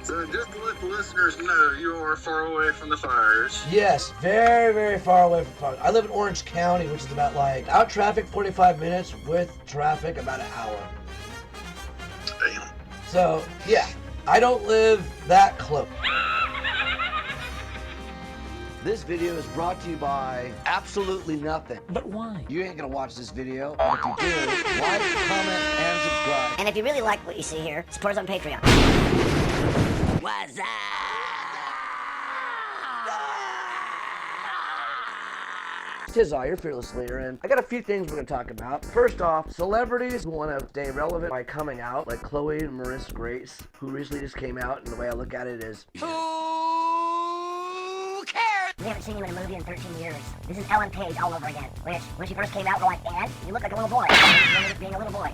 So just to let the listeners know, you are far away from the fires. Yes, very, very far away from fires. I live in Orange County, which is about like, out traffic 45 minutes, with traffic about an hour. Damn. So, yeah, I don't live that close. This video is brought to you by absolutely nothing. But why? You ain't gonna watch this video, but if you do, like, comment, and subscribe. And if you really like what you see here, support us on Patreon. What's up? Tizai, your fearless leader, and I got a few things we're gonna talk about. First off, celebrities who want to stay relevant by coming out, like Chloe and Marissa Grace, who recently just came out, and the way I look at it is, Who cares? We haven't seen you in a movie in 13 years. This is Ellen Page all over again. Which, when she first came out, we're like, and you look like a little boy. You ended up being a little boy.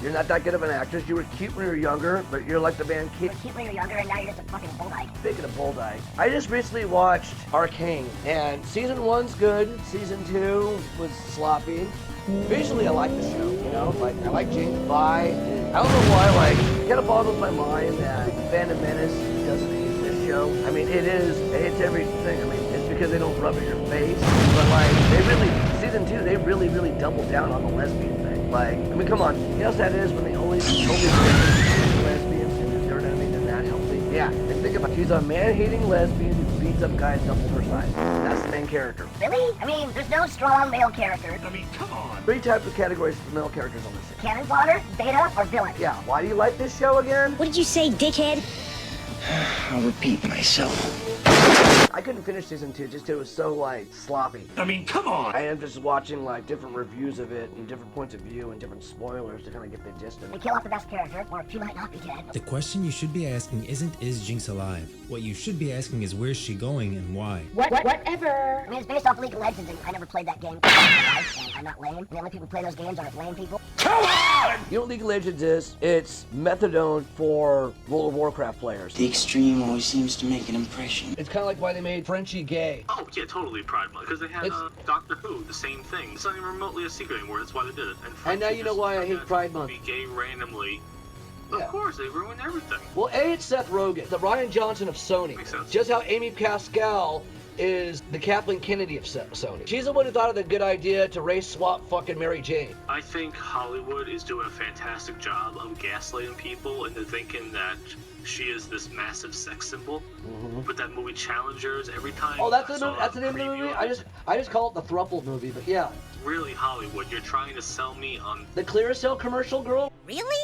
you're not that good of an actress. You were cute when you were younger, but you're like the band You Kid. were cute when you were younger, and now you're just a fucking bull dyke. Speaking of bull dyke, I just recently watched Arcane, and season 1's good, season 2 was sloppy. Visually, I like the show, you know, like, I like James Bye. I don't know why, like, it kind of boggles my mind that Phantom Menace doesn't age this show. I mean, it hits everything. I mean, it's because they don't rub it in your face, but like, they really, season 2, they really doubled down on the lesbian thing. Like, I mean, come on, you know how sad it is when they only lesbians and they're not even that healthy? Yeah, and think about it. She's a man-hating lesbian who beats up guys double her size. That's the main character. Really? I mean, there's no strong male character. I mean, come on. 3 types of categories for male characters on this show. Cannon fodder, beta, or villain. Yeah, why do you like this show again? What did you say, dickhead? I'll repeat myself. I couldn't finish season 2 just 'cause it was so, like, sloppy. I mean, come on. I am just watching, like, different reviews of it and different points of view and different spoilers to kind of get the gist of They it. kill off the best character, or she might not be dead. The question you should be asking isn't, is Jinx alive? What you should be asking is, where's she going and why? Whatever. I mean, it's based off League of Legends, and I never played that game. And I'm not lame. The only people who play those games are lame people. Come on! You know what League of Legends is? It's methadone for World of Warcraft players. The extreme always seems to make an impression. It's kind of like why they made Frenchie gay. Oh, yeah, totally Pride Month. Because they had Doctor Who, the same thing. It's not even remotely a secret anymore. That's why they did it. And now you know why I hate Pride Month. Be gay randomly. Yeah. Of course, they ruined everything. Well, A, it's Seth Rogen, the Ryan Johnson of Sony. Makes sense. Just how Amy Pascal is the Kathleen Kennedy of Sony. She's the one who thought of the good idea to race swap fucking Mary Jane. I think Hollywood is doing a fantastic job of gaslighting people into thinking that she is this massive sex symbol. With that movie Challengers, every time. Oh, that's I the saw movie. That's the name of the preview movie. of it, I just call it the Thruple movie, but yeah, really Hollywood. You're trying to sell me on. the Clearasil commercial girl. Really?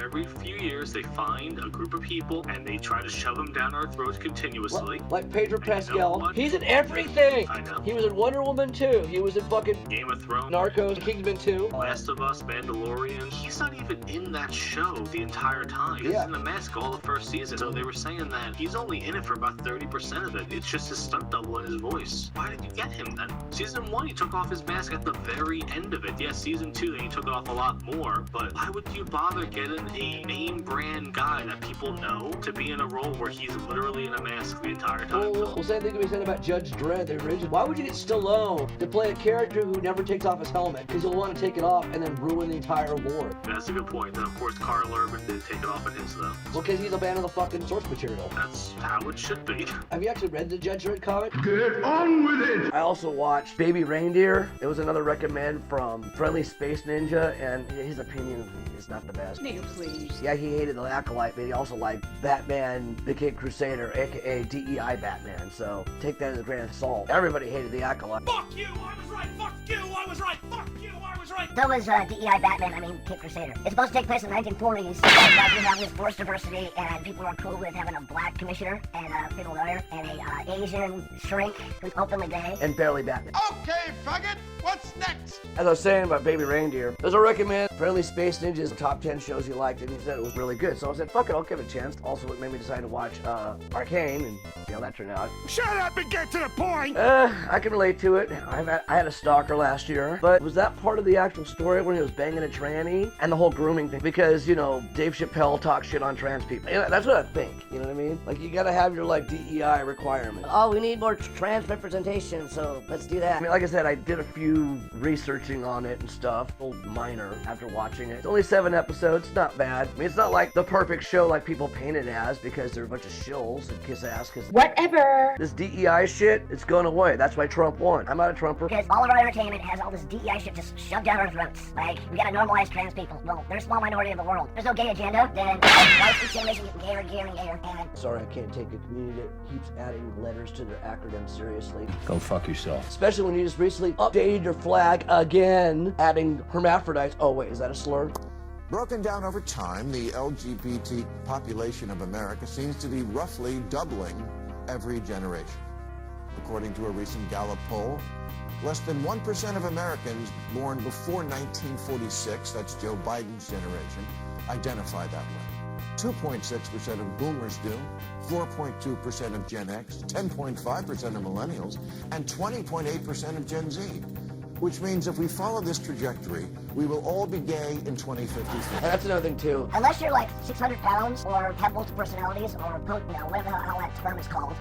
Every few years, they find a group of people and they try to shove them down our throats continuously. Like Pedro And you know Pascal. what? He's in everything. I know. He was in Wonder Woman 2. He was in fucking Game of Thrones, Narcos, Kingsman 2. Last of Us, Mandalorian. He's not even in that show the entire time. He's Yeah. in the mask all the first season. So they were saying that he's only in it for about 30% of it. It's just his stunt double and his voice. Why did you get him then? Season 1, he took off his mask at the very end of it. Yes, season 2, then he took it off a lot more. But why would you bother getting a name brand guy that people know to be in a role where he's literally in a mask the entire time? Well, same thing can be said about Judge Dredd, the original. Why would you get Stallone to play a character who never takes off his helmet? Because you'll want to take it off and then ruin the entire war. That's a good point. Then, of course, Carl Urban did take it off in his, though. Well, because he's a fan of the fucking source material. That's how it should be. Have you actually read the Judge Dredd comic? Get on with it! I also watched Baby Reindeer. It was another recommend from Friendly Space Ninja, and his opinion is not the best. Nigga, please. Yeah, he hated the Acolyte, but he also liked Batman, the Kid Crusader, aka DEI Batman, so take that as a grain of salt. Everybody hated the Acolyte. Fuck you, I was right. Fuck you, I was right. Fuck you, I was right. So was DEI Batman, I mean, Kid Crusader. It's supposed to take place in the 1940s. We have this forced diversity, and people are cool with having a black commissioner, and a female lawyer, and a Asian shrink who's openly gay. And barely Batman. Okay, faggot, what's next? As I was saying about Baby Reindeer, there's a recommend Friendly Space Ninjas top 10 shows he liked, and he said it was really good. So I said, fuck it, I'll give it a chance. Also, it made me decide to watch Arcane, and see how that turned out. Shut up and get to the point! I can relate to it. I had a stalker last year, but was that part of the actual story when he was banging a tranny? And the whole grooming thing? Because, you know, Dave Chappelle talks shit on trans people. You know, that's what I think, you know what I mean? Like, you gotta have your, like, DEI requirements. Oh, we need more trans representation, so let's do that. I mean, like I said, I did a few researching on it and stuff. Old minor after watching it. It's only 7 episodes, not bad. I mean, it's not like the perfect show like people paint it as, because they're a bunch of shills and kiss ass. Cause whatever. This DEI shit, it's going away. That's why Trump won. I'm not a Trumper. Because all of our entertainment has all this DEI shit just shoved down our throats. Like, we gotta normalize trans people. Well, they're a small minority of the world. There's no gay agenda, then why is CHAINMAZE getting gayer and gayer and gayer? And sorry, I can't take a community that keeps adding letters to their acronym seriously. Go fuck yourself. Especially when you just recently updated your flag again, adding hermaphrodites. Oh wait, is that a slur? Broken down over time, the LGBT population of America seems to be roughly doubling every generation. According to a recent Gallup poll, less than 1% of Americans born before 1946, that's Joe Biden's generation, identify that way. 2.6% of boomers do, 4.2% of Gen X, 10.5% of millennials, and 20.8% of Gen Z. Which means if we follow this trajectory, we will all be gay in 2053. And that's another thing too. unless you're like 600 pounds or have multiple personalities or whatever the hell that term is called,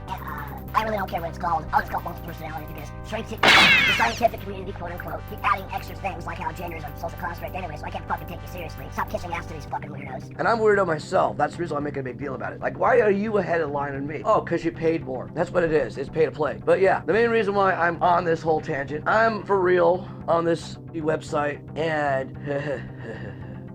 I really don't care what it's called. I'll just call it multiple personality because the scientific community, quote unquote, keep adding extra things like how gender is a social construct anyway, so I can't fucking take you seriously. Stop kissing ass to these fucking weirdos. And I'm a weirdo myself. That's the reason I'm making a big deal about it. Like, why are you ahead of the line on me? Oh, because you paid more. That's what it is. It's pay to play. But yeah, the main reason why I'm on this whole tangent, I'm for real on this website, and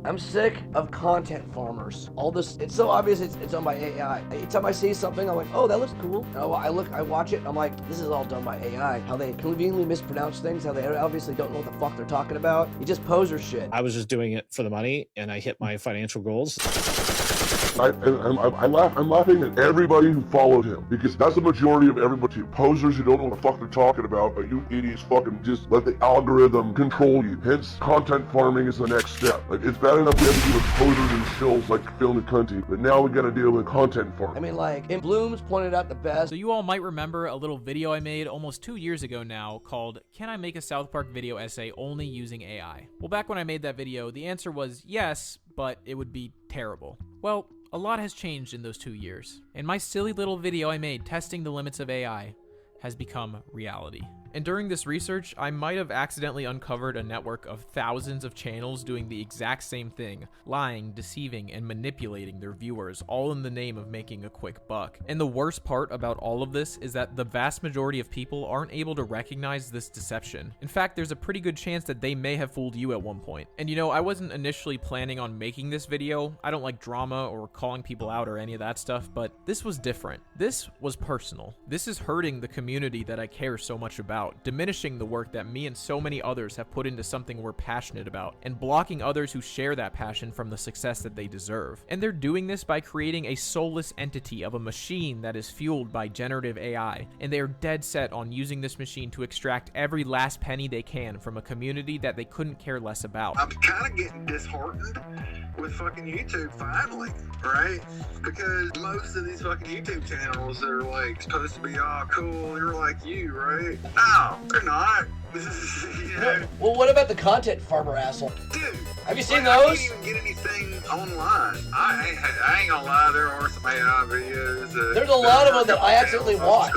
I'm sick of content farmers. All this, it's so obvious it's done by AI. Anytime I see something, I'm like, oh, that looks cool. And I watch it, and I'm like, this is all done by AI. How they conveniently mispronounce things, how they obviously don't know what the fuck they're talking about. You just poser shit. I was just doing it for the money, and I hit my financial goals. I'm laughing at everybody who followed him, because that's the majority of everybody. Posers who don't know what the fuck they're talking about, but you idiots fucking just let the algorithm control you. Hence, content farming is the next step. Like, it's bad enough we have to deal with posers and shills like Phil McCunty, but now we gotta deal with content farming. I mean, like, in Blooms pointed out the best. So you all might remember a little video I made almost 2 years ago now called, Can I Make a South Park Video Essay Only Using AI? Well, back when I made that video, the answer was yes, but it would be terrible. Well, a lot has changed in those 2 years, and my silly little video I made testing the limits of AI has become reality. And during this research, I might have accidentally uncovered a network of thousands of channels doing the exact same thing, lying, deceiving, and manipulating their viewers, all in the name of making a quick buck. And the worst part about all of this is that the vast majority of people aren't able to recognize this deception. In fact, there's a pretty good chance that they may have fooled you at one point. And you know, I wasn't initially planning on making this video. I don't like drama or calling people out or any of that stuff, but this was different. This was personal. This is hurting the community that I care so much about, diminishing the work that me and so many others have put into something we're passionate about, and blocking others who share that passion from the success that they deserve. And they're doing this by creating a soulless entity of a machine that is fueled by generative AI, and they are dead set on using this machine to extract every last penny they can from a community that they couldn't care less about. I'm kind of getting disheartened with fucking YouTube finally, right? Because most of these fucking YouTube channels are like supposed to be all cool, they're like you, right? No, they're not. You know? Well, what about the content farmer asshole? Dude, have you seen those? I can't even get anything online. I ain't gonna lie, there are some AI videos. There's a lot of them that I accidentally watch.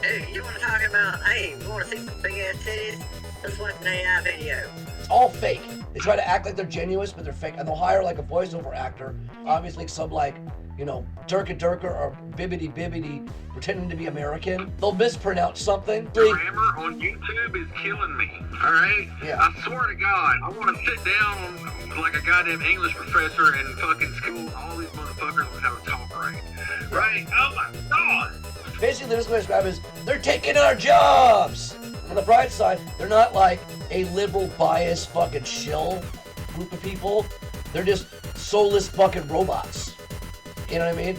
Hey, you wanna talk about, hey, you wanna see some big ass titties? Let's watch an AI video. It's all fake. They try to act like they're genuine, but they're fake. And they'll hire like a voiceover actor, obviously some like, you know, Durka or Bibbidi pretending to be American. They'll mispronounce something. Grammar on YouTube is killing me, alright? Yeah. I swear to God, I want to sit down like a goddamn English professor in fucking school. All these motherfuckers know how to talk right. Right? Oh my God! Basically, the best way to describe it is, they're taking our jobs! On the bright side, they're not like a liberal bias fucking shill group of people. They're just soulless fucking robots. You know what I mean?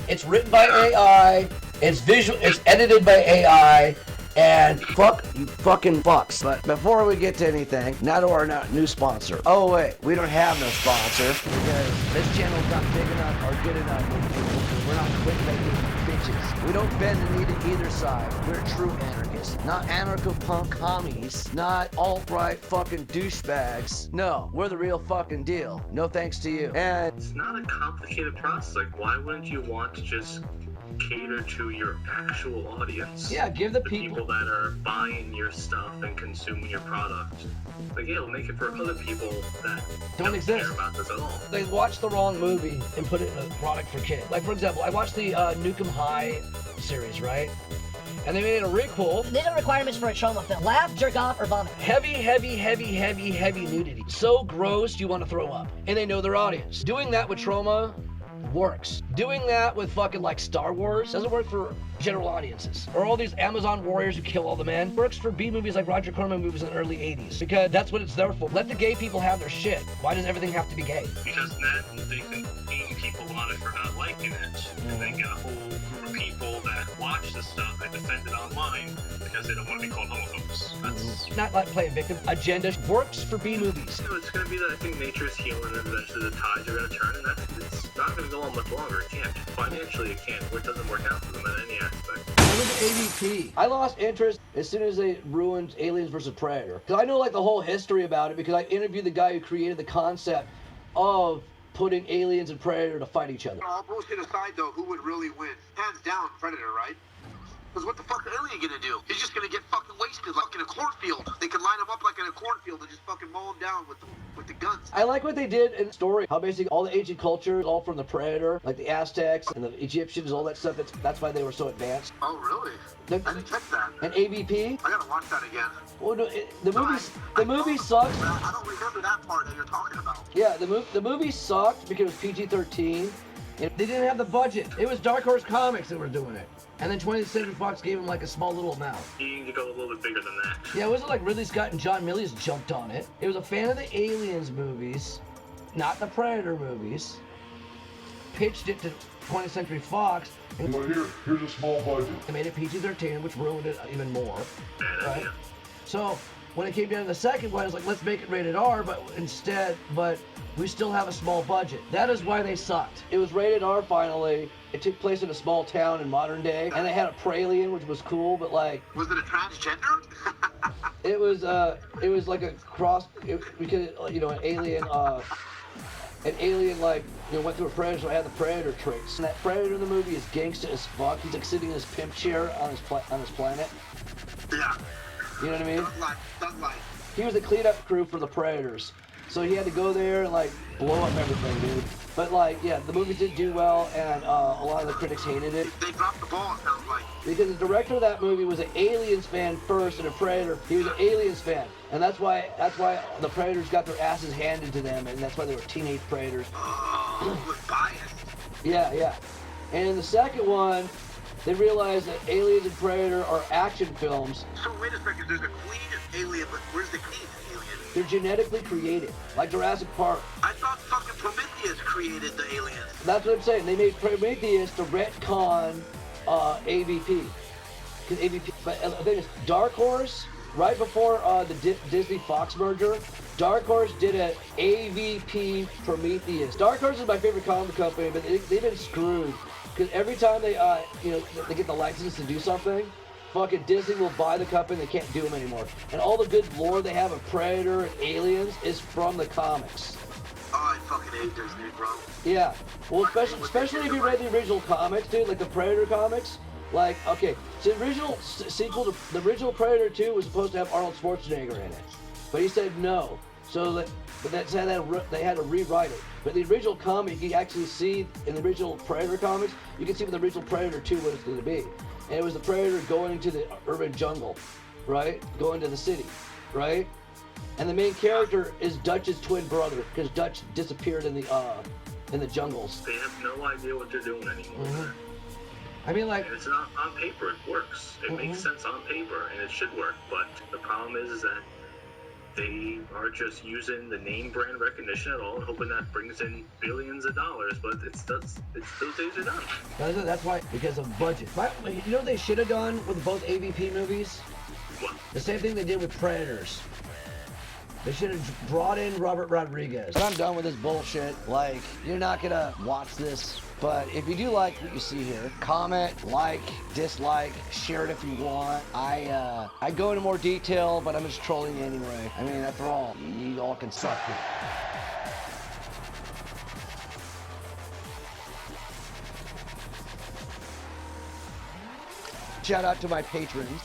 It's written by AI, it's edited by AI, And fuck you fucking fucks. But before we get to anything, now to our new sponsor. Oh wait, we don't have no sponsor because this channel's not big enough or good enough. We're not clickbaiting bitches. We don't bend the knee to either side. We're true anarchists, not anarcho-punk commies, not alt-right fucking douchebags. No, we're the real fucking deal. No thanks to you. And it's not a complicated process. Like, why wouldn't you want to just cater to your actual audience? Yeah, give the people that are buying your stuff and consuming your product. Like, yeah, we'll make it for other people that don't exist. Care about this at all. They watched the wrong movie and put it in a product for kids. Like, for example, I watched the Nukem High series, right? And they made a requel. These are requirements for a trauma film. Laugh, jerk off, or vomit. Heavy nudity. So gross you want to throw up. And they know their audience. Doing that with trauma works. Doing that with fucking like Star Wars doesn't work for general audiences. Or all these Amazon warriors who kill all the men. Works for B movies like Roger Corman movies in the early 80s. Because that's what it's there for. Let the gay people have their shit. Why does everything have to be gay? Because then they can aim people on it for not liking it. And then get a whole group of people that watch the stuff and defend it online because they don't want to be called homophobes. That's not like playing victim. Agenda works for B movies. You know, it's going to be that I think nature's healing and eventually the tides are going to turn, and it's not going to go on much longer. It can't. Financially, it can't. It doesn't work out for them in any aspect. Look at AVP. I lost interest as soon as they ruined Aliens vs. Predator. Because I know like the whole history about it because I interviewed the guy who created the concept of putting aliens and Predator to fight each other. All bullshit aside though, who would really win? Hands down, Predator, right? Because what the fuck are Alien gonna do? He's just gonna get fucking wasted like in a cornfield. They can line him up like in a cornfield and just fucking mow him down with the guns. I like what they did in the story. How basically all the ancient cultures, all from the Predator, like the Aztecs and the Egyptians, all that stuff. That's why they were so advanced. Oh really? I didn't check that. And AVP. I gotta watch that again. Well, no, the movie sucks. I don't remember that part that you're talking about. Yeah, the movie sucked because it was PG-13. And they didn't have the budget. It was Dark Horse Comics that were doing it. And then 20th Century Fox gave them like a small little amount. You need to go a little bit bigger than that. Yeah, it wasn't like Ridley Scott and John Milius jumped on it. It was a fan of the Aliens movies, not the Predator movies. Pitched it to 20th Century Fox. And well, here's a small budget. They made it PG-13, which ruined it even more. Right? Yeah. So when it came down to the second one, it was like, let's make it rated R, but we still have a small budget. That is why they sucked. It was rated R finally. It took place in a small town in modern day, and they had a Pralien, which was cool, but like... Was it a transgender? it was like a cross, because, you know, an alien like, you know, went through a predator, so I had the Predator traits. And that Predator in the movie is gangsta as fuck. He's like sitting in his pimp chair on his planet. Yeah. You know what I mean? Thug life. He was the cleanup crew for the Predators. So he had to go there and like blow up everything, dude. But like, yeah, the movie did do well, and a lot of the critics hated it. They dropped the ball, it sounds like. Because the director of that movie was an Aliens fan first and a Predator. He was an Aliens fan. And that's why the Predators got their asses handed to them, and that's why they were teenage Predators. Oh, was biased. Yeah. And in the second one, they realized that Aliens and Predator are action films. So wait a second, there's a queen alien, but where's the king alien? They're genetically created, like Jurassic Park. I thought fucking Prometheus created the aliens. That's what I'm saying. They made Prometheus to retcon AVP. Because AVP, but the thing is, Dark Horse, right before the Disney Fox merger, Dark Horse did an AVP Prometheus. Dark Horse is my favorite comic company, but they've been screwed. Because every time they get the license to do something, fucking Disney will buy the company, they can't do them anymore. And all the good lore they have of Predator and Aliens is from the comics. Oh, I fucking hate Disney, bro. Yeah. Well, especially if you read the original comics, dude, like the Predator comics. Like, okay, so the original sequel to the original Predator 2 was supposed to have Arnold Schwarzenegger in it. But he said no. So they had to rewrite it. But the original comic, you can actually see in the original Predator comics, you can see what the original Predator 2 was going to be. And it was the Predator going to the urban jungle, right? Going to the city, right? And the main character is Dutch's twin brother, because Dutch disappeared in the jungles. They have no idea what they're doing anymore. Mm-hmm. I mean, like... And it's not on paper, it works. It makes sense on paper, and it should work. But the problem is that they are just using the name brand recognition at all and hoping that brings in billions of dollars, but it's those days are done. That's why, because of budget. You know what they should have done with both AVP movies? What? The same thing they did with Predators. They should have brought in Robert Rodriguez. But I'm done with this bullshit. Like, you're not gonna watch this. But if you do like what you see here, comment, like, dislike, share it if you want. I go into more detail, but I'm just trolling you anyway. I mean, after all, you all can suck it. Shout out to my patrons.